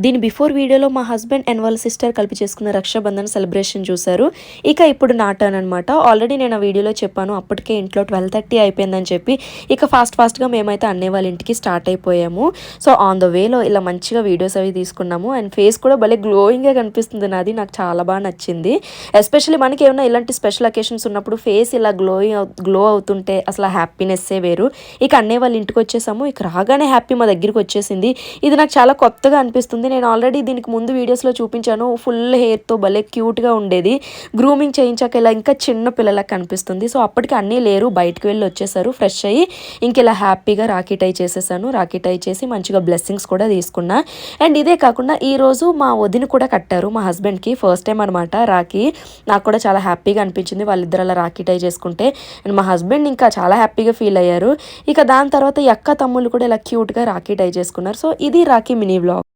దీని బిఫోర్ వీడియోలో మా హస్బెండ్ అండ్ వాళ్ళ సిస్టర్ కలిపి చేసుకున్న రక్షాబంధన్ సెలబ్రేషన్ చూశారు. ఇక ఇప్పుడు నా టర్న్ అనమాట. ఆల్రెడీ నేను ఆ వీడియోలో చెప్పాను, అప్పటికే ఇంట్లో 12:30 అయిపోయిందని చెప్పి. ఇక ఫాస్ట్గా మేమైతే అన్నయ్య వాళ్ళ ఇంటికి స్టార్ట్ అయిపోయాము. సో ఆన్ ద వేలో ఇలా మంచిగా వీడియోస్ అవి తీసుకున్నాము. అండ్ ఫేస్ కూడా భలే గ్లోయింగ్గా కనిపిస్తుంది నాది. నాకు చాలా బాగా నచ్చింది. ఎస్పెషల్లీ మనకి ఏమైనా ఇలాంటి స్పెషల్ అకేషన్స్ ఉన్నప్పుడు ఫేస్ ఇలా గ్లో అవుతుంటే అసలు హ్యాపీనెస్సే వేరు. ఇక అన్నయ్య వాళ్ళ ఇంటికి వచ్చేసాము. ఇక రాగానే హ్యాపీ మా దగ్గరికి వచ్చేసింది. ఇది నాకు చాలా కొత్తగా అనిపిస్తుంది. నేను ఆల్రెడీ దీనికి ముందు వీడియోస్లో చూపించాను. ఫుల్ హెయిర్తో భలే క్యూట్గా ఉండేది. గ్రూమింగ్ చేయించాక ఇలా ఇంకా చిన్న పిల్లలకు కనిపిస్తుంది. సో అప్పటికి అన్నీ లేరు, బయటకు వెళ్ళి వచ్చేసారు ఫ్రెష్ అయ్యి. ఇంక ఇలా హ్యాపీగా రాఖీ టై చేసేసాను. రాఖీ టై చేసి మంచిగా బ్లెస్సింగ్స్ కూడా తీసుకున్నా. అండ్ ఇదే కాకుండా ఈరోజు మా వదిన కూడా కట్టారు మా హస్బెండ్కి. ఫస్ట్ టైం అనమాట రాఖీ. నాకు కూడా చాలా హ్యాపీగా అనిపించింది వాళ్ళిద్దరు అలా రాఖీ టై చేసుకుంటే. అండ్ మా హస్బెండ్ ఇంకా చాలా హ్యాపీగా ఫీల్ అయ్యారు. ఇక దాని తర్వాత ఈ అక్క తమ్ముళ్ళు కూడా ఇలా క్యూట్గా రాఖీ టై చేసుకున్నారు. సో ఇది రాఖీ మినీ వ్లాగ్.